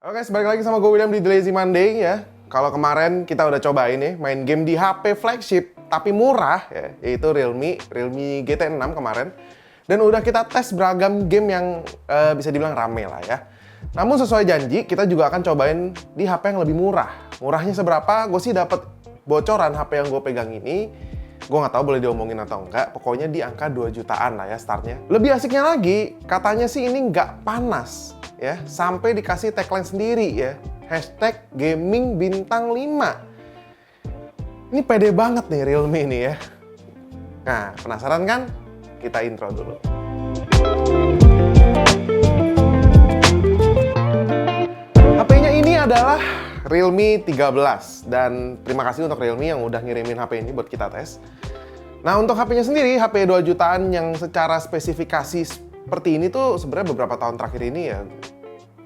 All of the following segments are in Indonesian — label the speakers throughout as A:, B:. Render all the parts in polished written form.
A: Oke guys, balik lagi sama gue William di The Lazy Monday ya. Kalau kemarin kita udah cobain nih main game di HP flagship tapi murah ya, yaitu Realme GT 6 kemarin. Dan udah kita tes beragam game yang bisa dibilang rame lah ya. Namun sesuai janji, kita juga akan cobain di HP yang lebih murah. Murahnya seberapa? Gue sih dapet bocoran HP yang gue pegang ini. Gue nggak tahu boleh diomongin atau enggak. Pokoknya di angka 2 jutaan lah ya startnya. Lebih asiknya lagi, katanya sih ini nggak panas ya. Sampai dikasih tagline sendiri ya. Hashtag gaming bintang 5. Ini pede banget nih Realme ini ya. Nah, penasaran kan? Kita intro dulu. HP-nya ini adalah Realme 13 dan terima kasih untuk Realme yang udah ngirimin HP ini buat kita tes. Nah, untuk HP-nya sendiri, HP 2 jutaan yang secara spesifikasi seperti ini tuh sebenarnya beberapa tahun terakhir ini ya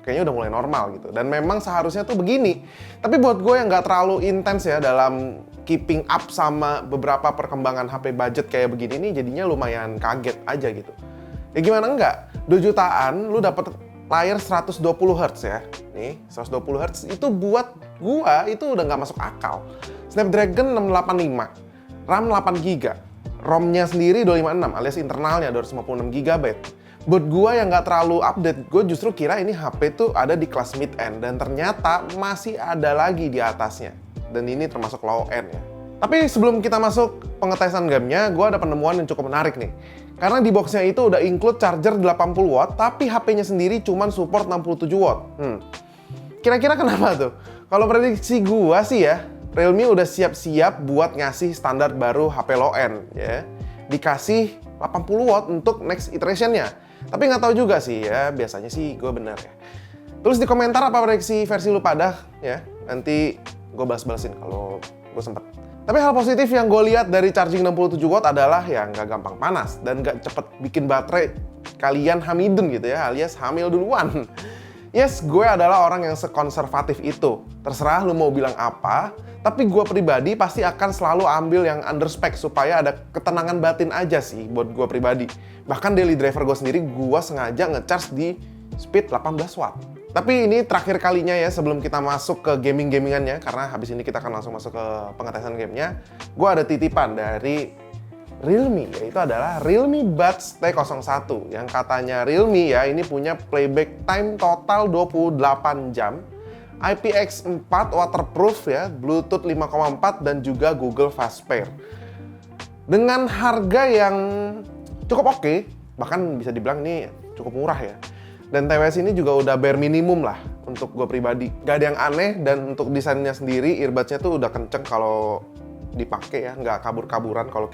A: kayaknya udah mulai normal gitu. Dan memang seharusnya tuh begini. Tapi buat gue yang nggak terlalu intens ya dalam keeping up sama beberapa perkembangan HP budget kayak begini nih, jadinya lumayan kaget aja gitu. Ya gimana enggak? 2 jutaan lu dapet layar 120 Hz ya. Nih, 120 Hz itu buat gua itu udah nggak masuk akal. Snapdragon 685, RAM 8GB, ROM-nya sendiri 256 alias internalnya 256 GB. Buat gua yang nggak terlalu update, gue justru kira ini HP tuh ada di kelas mid-end dan ternyata masih ada lagi di atasnya. Dan ini termasuk low-end ya. Tapi sebelum kita masuk pengetesan gamenya, gue ada penemuan yang cukup menarik nih. Karena di boxnya itu udah include charger 80 watt, tapi HP-nya sendiri cuma support 67 watt. Kira-kira kenapa tuh? Kalau prediksi gua sih ya, Realme udah siap-siap buat ngasih standar baru HP low-end ya. Dikasih 80 watt untuk next iteration-nya. Tapi nggak tahu juga sih ya, biasanya sih gue bener ya. Tulis di komentar apa prediksi versi lu pada ya. Nanti gue balas-balasin kalau gue sempet. Tapi hal positif yang gue lihat dari charging 67 watt adalah ya nggak gampang panas dan nggak cepet bikin baterai kalian hamidun gitu ya, alias hamil duluan. Yes, gue adalah orang yang sekonservatif itu. Terserah lu mau bilang apa, tapi gue pribadi pasti akan selalu ambil yang under spec supaya ada ketenangan batin aja sih buat gue pribadi. Bahkan daily driver gue sendiri gue sengaja ngecharge di speed 18 watt. Tapi ini terakhir kalinya ya sebelum kita masuk ke gaming-gamingannya, karena habis ini kita akan langsung masuk ke pengetesan gamenya. Gue ada titipan dari Realme, yaitu adalah Realme Buds T01 yang katanya Realme ya ini punya playback time total 28 jam, IPX4 waterproof ya, Bluetooth 5.4 dan juga Google Fast Pair. Dengan harga yang cukup oke, bahkan bisa dibilang ini cukup murah ya. Dan TWS ini juga udah bare minimum lah untuk gue pribadi. Gak ada yang aneh dan untuk desainnya sendiri, earbuds-nya tuh udah kenceng kalau dipakai ya, nggak kabur-kaburan kalau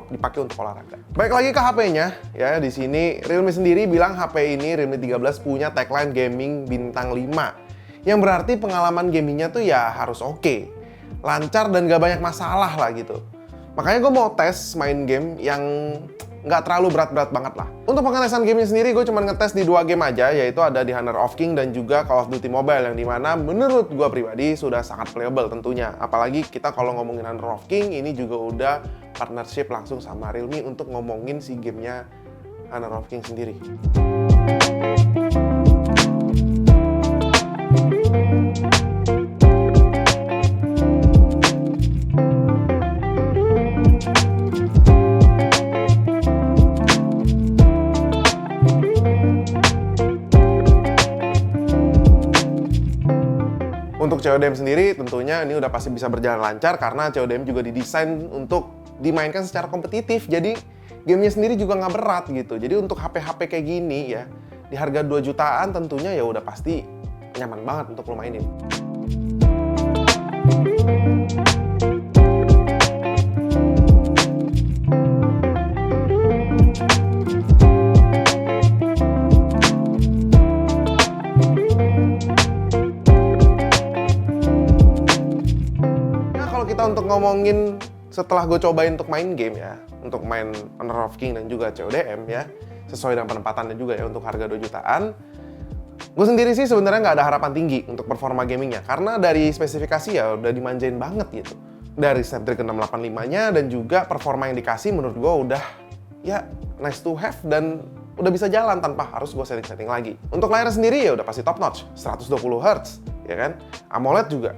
A: dipakai untuk olahraga. Baik lagi ke HP-nya ya, di sini Realme sendiri bilang HP ini Realme 13 punya tagline gaming bintang 5. Yang berarti pengalaman gamingnya tuh ya harus oke, lancar dan gak banyak masalah lah gitu. Makanya gue mau tes main game yang nggak terlalu berat-berat banget lah. Untuk pengetesan gamenya sendiri gue cuma ngetes di 2 game aja, yaitu ada di Honor of King dan juga Call of Duty Mobile, yang dimana menurut gue pribadi sudah sangat playable tentunya. Apalagi kita kalau ngomongin Honor of King ini juga udah partnership langsung sama Realme untuk ngomongin si gamenya Honor of King sendiri. Untuk CODM sendiri tentunya ini udah pasti bisa berjalan lancar karena CODM juga didesain untuk dimainkan secara kompetitif. Jadi gamenya sendiri juga nggak berat gitu. Jadi untuk HP-HP kayak gini ya, di harga 2 jutaan tentunya ya udah pasti nyaman banget untuk lo mainin. Kita untuk ngomongin setelah gue cobain untuk main game ya, untuk main Honor of King dan juga CODM ya, sesuai dengan penempatannya juga ya untuk harga 2 jutaan. Gue sendiri sih sebenarnya nggak ada harapan tinggi untuk performa gamingnya, karena dari spesifikasi ya udah dimanjain banget gitu. Dari Snapdragon 685-nya dan juga performa yang dikasih menurut gue udah ya nice to have dan udah bisa jalan tanpa harus gue setting-setting lagi. Untuk layar sendiri ya udah pasti top notch, 120 Hz, ya kan? AMOLED juga.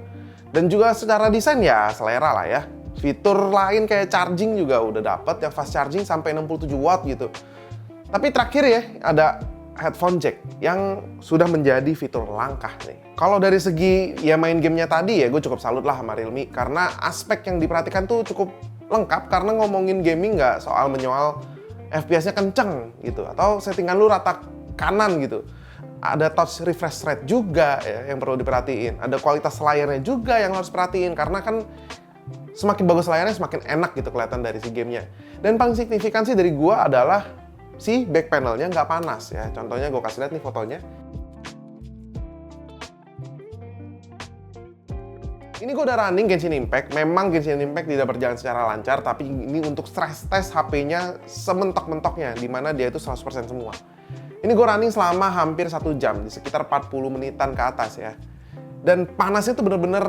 A: Dan juga secara desain ya selera lah ya. Fitur lain kayak charging juga udah dapet, yang fast charging sampai 67 watt gitu. Tapi terakhir ya, ada headphone jack yang sudah menjadi fitur langkah nih. Kalau dari segi ya main gamenya tadi ya gue cukup salut lah sama Realme, karena aspek yang diperhatikan tuh cukup lengkap, karena ngomongin gaming nggak soal menyoal FPS-nya kenceng gitu, atau settingan lu rata kanan gitu. Ada touch refresh rate juga ya, yang perlu diperhatiin. Ada kualitas layarnya juga yang harus perhatiin, karena kan semakin bagus layarnya semakin enak gitu kelihatan dari si gamenya. Dan paling signifikan sih dari gua adalah si back panelnya nggak panas ya. Contohnya gua kasih lihat nih fotonya. Ini gue udah running Genshin Impact. Memang Genshin Impact tidak berjalan secara lancar, tapi ini untuk stress test HP-nya sementok-mentoknya, dimana dia itu 100% semua. Ini gue running selama hampir 1 jam, di sekitar 40 menitan ke atas ya. Dan panasnya tuh bener-bener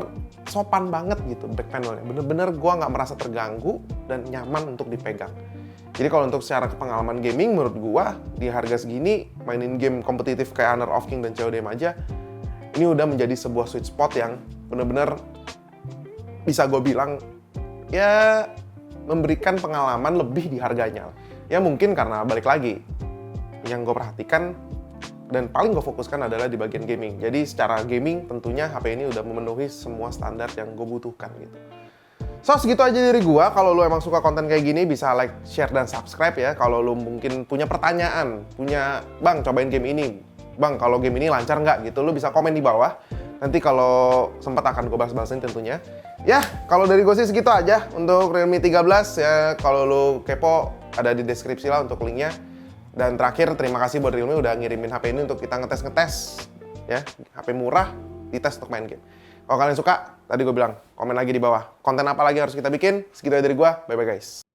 A: sopan banget gitu back panelnya. Bener-bener gue nggak merasa terganggu dan nyaman untuk dipegang. Jadi kalau untuk secara pengalaman gaming, menurut gue di harga segini, mainin game kompetitif kayak Honor of King dan CODM aja, ini udah menjadi sebuah sweet spot yang bener-bener bisa gue bilang ya memberikan pengalaman lebih di harganya. Ya mungkin karena balik lagi yang gue perhatikan dan paling gue fokuskan adalah di bagian gaming. Jadi secara gaming tentunya HP ini udah memenuhi semua standar yang gue butuhkan gitu. So segitu aja dari gue. Kalau lu emang suka konten kayak gini bisa like, share, dan subscribe ya. Kalau lu mungkin punya pertanyaan, bang cobain game ini, bang kalau game ini lancar nggak gitu, lu bisa komen di bawah. Nanti kalau sempat akan gue bahas-bahasin tentunya. Ya, kalau dari gue sih segitu aja untuk Realme 13 ya. Kalau lu kepo ada di deskripsi lah untuk linknya. Dan terakhir terima kasih buat Realme udah ngirimin HP ini untuk kita ngetes-ngetes ya. HP murah dites untuk main game. Kalau kalian suka, tadi gue bilang komen lagi di bawah. Konten apa lagi harus kita bikin? Segitu aja dari gue. Bye bye guys.